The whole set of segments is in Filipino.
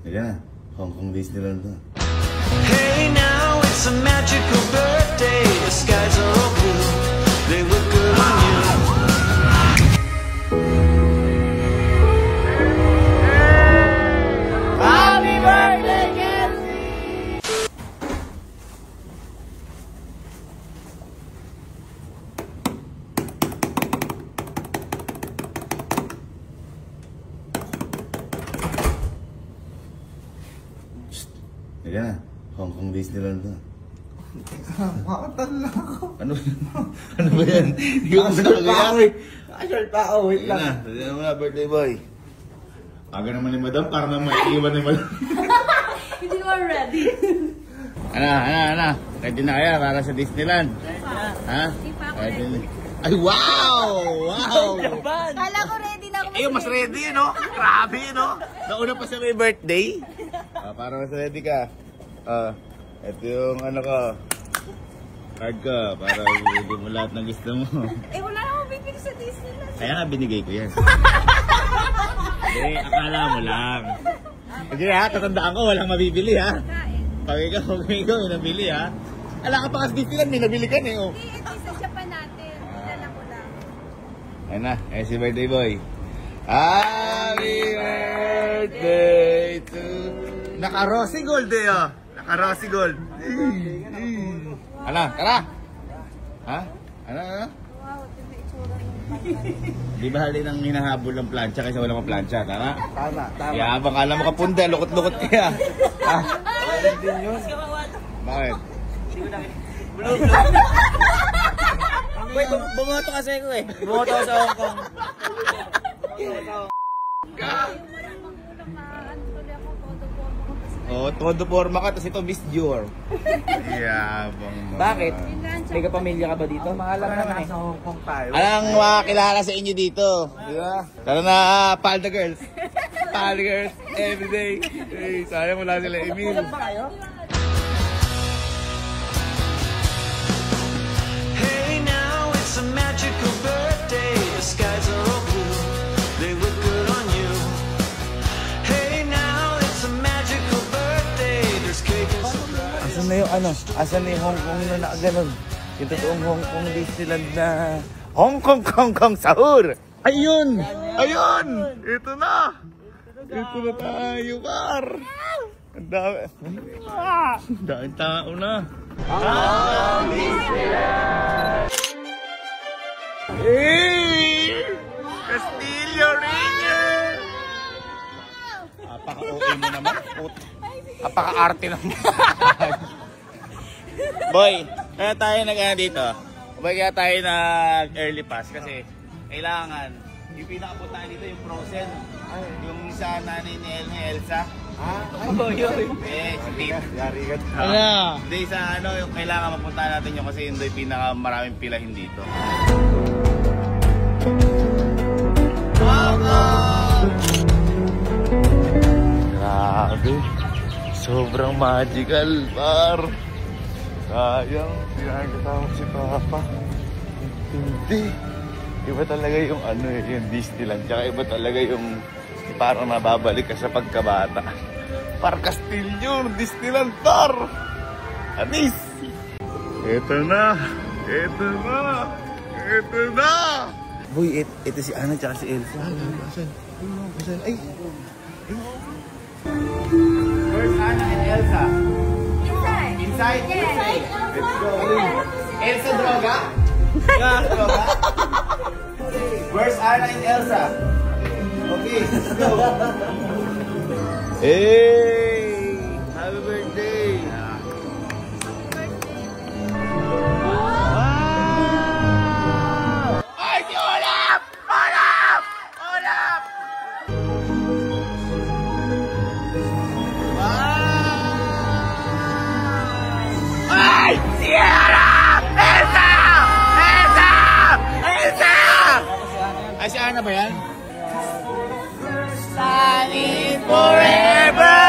Ayan na, Hong Kong Disneyland na. Hey now, it's a magical birthday. The skies are all blue. They look good on you. Happy birthday, Kenzie! Ayan na, Hong Kong Disneyland na. Makatan lang ako. Ano ba yan? Hindi ko kasi nakagayak. Nakashort pa ako, wait lang. Ayan na, ayan mo na, birthday boy. Aga naman ni madam, para naman iiwan ni madam. Hindi naman ready. Ana. Ready na kaya para sa Disneyland? Ha? Ready na. Ay, wow! Wow! Kala ko ready na ako. Ayun, mas ready, no? Grabe, no? Nauna pa sa may birthday. Para mas ready ka. Ito yung ano ko. Card ka, para bibili mo lahat ng gusto mo. Eh, wala na akong bibili sa Disneyland. Kaya nga binigay ko yan. Hindi, akala mo lang. Sige ha, tatandaan ko, walang mabibili ha. Pag ikaw, may nabili ha. Ala ka pa kasi Disneyland, may nabili ka eh. Oh. Hindi, ito sa Japan natin. Kilala ko lang. Ayan na, si birthday boy. Happy birthday to... Naka-rosy gold eh oh. Naka-rosy gold. Ano, tara! Ha? Ano? Wow, ito na itsura ng Di ba halin ang hinahabol ng plancha kasi wala kang plancha, tama? Tama. Kaya abang alam mo ka punta, lukot-lukot kaya. Ha? Din yun. Bakit? Wait, bumoto kasi ako eh. Bumoto ako sa Hong Kong. Oh, todo forma ka, tapos ito Miss Dior. Yabang mo. Bakit? May kapamilya ka ba dito? Maalam naman eh. Sa Hong Kong tayo. Anong makakilala sa inyo dito? Di ba? Tara na, Palda Girls. Palda Girls, everyday. Hey, sayang wala sila Emil. Hey now, it's a magical birthday. The skies are all blue. They look good on you. Hey now, it's a magical birthday. There's cake and surprise. Asan na yung ano? Asan na yung Hong Kong na nakaganon? Yung totoong Hong Kong Disneyland na Hong Kong sahur! Ayun! Ayun! Ito na! Ito na tayo, par! Ang dami. Ang daming tao na. Hey! Castillo Ringer! Apaka-okay mo naman. Apaka-arte naman. Boy, kaya tayo dito. Boy, kaya tayo nag-early pass kasi kailangan yung pinakapuntahan dito yung Frozen. Yung sa nanay ni Elsa. Oh, yun. Si Tita. Yari ka. Hindi sa yung kailangan mapuntahan natin yung kasi yun doon yung pinakamaraming pilahin dito. Grabe. Sobrang magical, par. Sayang, pinakasama si Papa. Hindi. Iba talaga yung yung Disneyland. Tsaka iba talaga yung parang nababalik ka sa pagkabata. Par Castillo, Disneyland, par! Anis! Ito na! Ito na! Ito na! Boy, ito si Anna tsaka si Elsa. Asan? Asan? Ay! Where's Anna and Elsa? Inside. Inside? Yes. Let's go! Elsa droga? Yeah, droga? Where's Anna and Elsa? Okay, let's go! Hey! Happy birthday! Wow! Ay, si Olaf! Olaf! Olaf! Wow! Ay! Si Olaf! Elsa! Elsa! Elsa! Ay, si Ana ba yan? Sunny forever!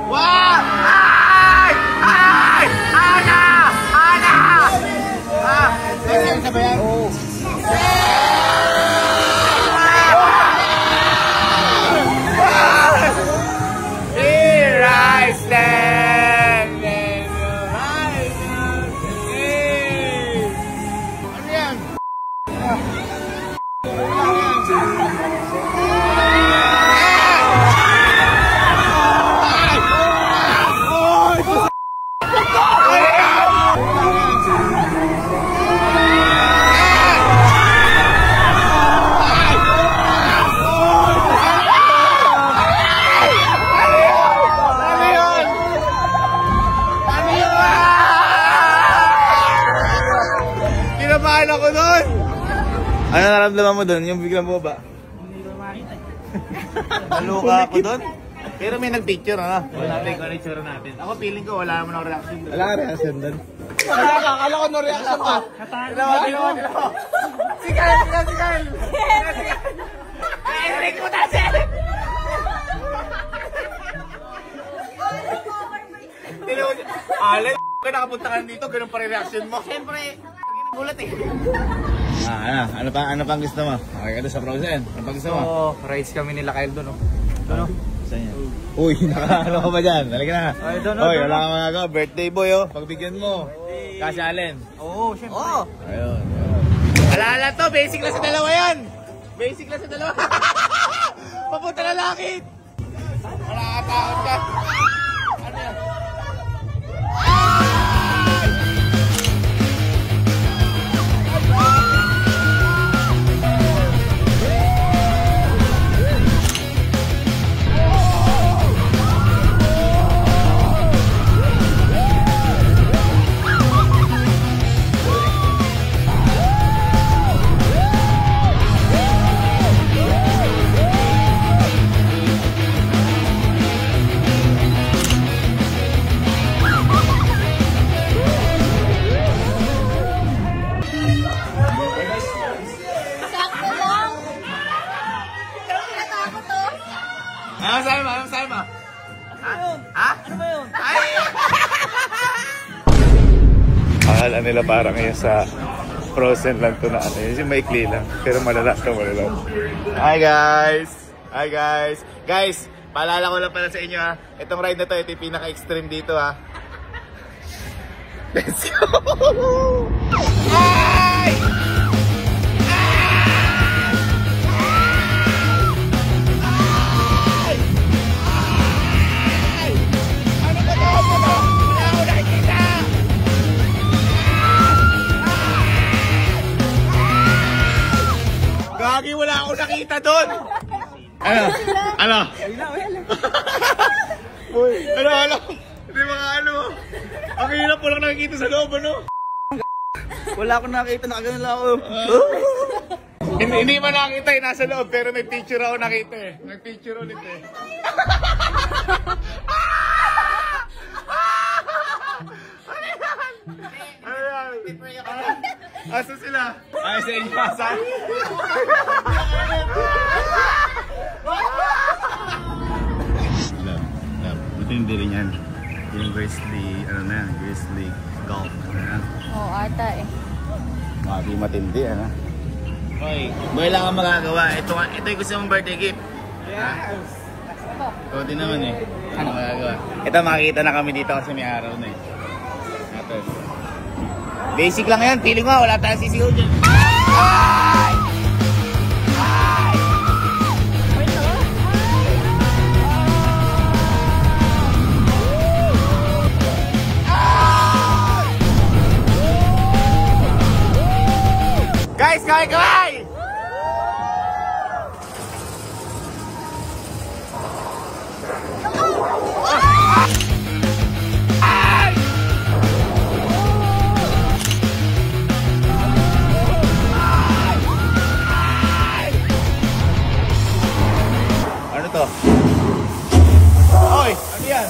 Wow! Ay! Ay! Ana! Ana! Ah! Elsa ba yan? Oo. nararamdaman mo doon? Yung biglang bumaba? Hindi ko makita. Naluka ako doon. Pero may nag-picture, ano? Wala natin kung ano yung natin. Ako feeling ko wala naman ako reaction doon. Wala ka reaction doon? Akala ko no reaction ka. Ginawa. Si Kyle! Eric mo na siya! Alay, kaya nakapunta ka dito, ganun pa rin reaction mo. Siyempre, gulat eh. Ano pang gusto mo? Okay ka doon sa Frozen. Ano pang gusto mo? Rides kami nila Kyle doon, oh. Doon, oh. Saan yan? Uy, ano ka ba dyan? Halika na. Ay, doon, Uy, wala ka magagawa. Birthday boy, oh. Pagbigyan mo. Kasi Allen. Oo, syempre. Ayun. Alala to, basic lang sa dalawa yan. Basic lang sa dalawa. Papunta na langit. Wala ka takot ka. Ano yan? Ano sabi mo? Ha? Ano ba yun? Ay! Akala nila parang ngayon sa Frozen lang to na ano. Yung maikli lang. Pero malala. Hi guys! Hi guys! Guys, paalala ko lang pala sa inyo ha. Itong ride na to, ito yung pinaka-extreme dito ha. Let's go! Ay! Gagi, wala akong nakita doon! Ano? Ano? Ano? Hindi mga ano? Ang hirap po lang nakikita sa loob, ano? Wala akong nakita, nakagano lang ako. Hindi man nakita eh, nasa loob, pero may picture ako nakita eh. May picture ulit eh. Asa sila? Ay, sa inyo, asan? Love. Matindi rin yan. Yung Grizzly, ano na yan, Grizzly Golf. Oo, ata eh. Matindi, ano? Okay, boy lang ang magagawa. Ito yung gusto mong birthday gift. Yes! Ikaw din naman eh. Ano magagawa? Ito, makikita na kami dito kasi may araw na eh. Ito. Basic lang yan. Feeling mo, wala tayong sisigaw dyan. Ay! Ay! Guys, kaway! Ano to? Oy, ano yan?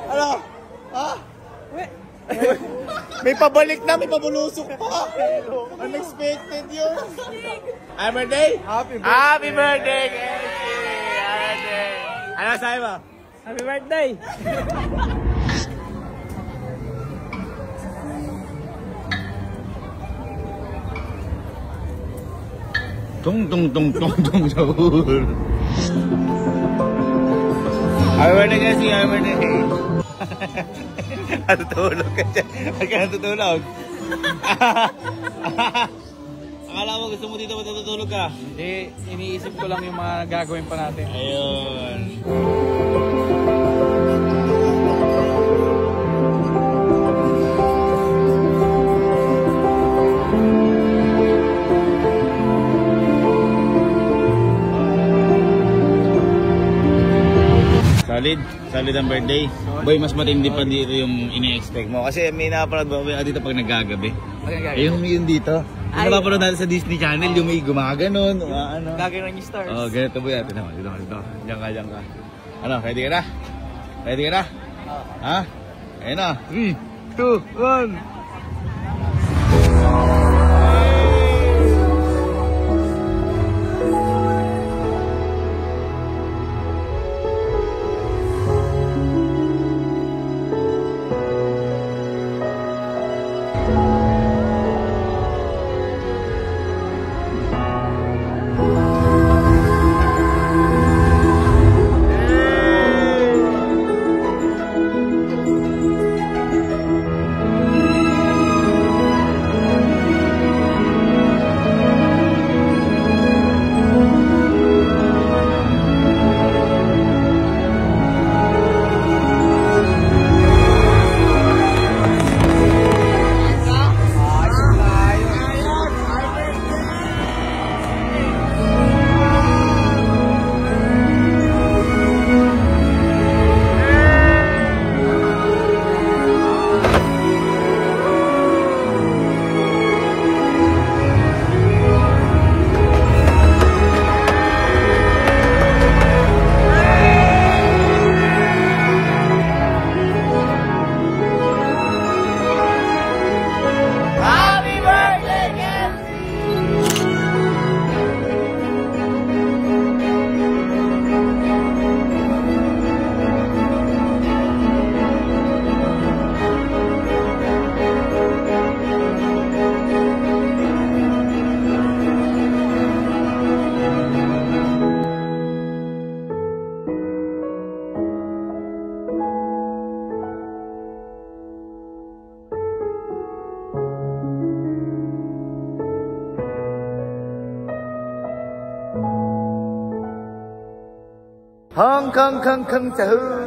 Ano? Ha? May pabalik na, may pabulusok pa. Unexpected yun. Happy birthday? Happy birthday, Casey! Ano sabi mo? Happy birthday! Tung tung tung tung tung sa ulo. Happy birthday kasi, happy birthday. Natutulog ka dyan. Ba't ka natutulog? Akala mo gusto mo dito matutulog ka? Hindi, iniisip ko lang yung mga gagawin pa natin. Ayun. Solid ang birthday. Boy, mas matindi pa dito yung ini-expect mo. Kasi may napanood ba dito pag naggagabi? Yung dito. Yung napanood natin sa Disney Channel, yung may gumaganon. Ano. Gagawin yung stars. Oh, ganito po yan. Dito. Diyan ka. Ano, ready ka na? Ready ka na? Ha? Ayun na. 3, 2, 1. Hong Kong, Kong, Kong, Tahu.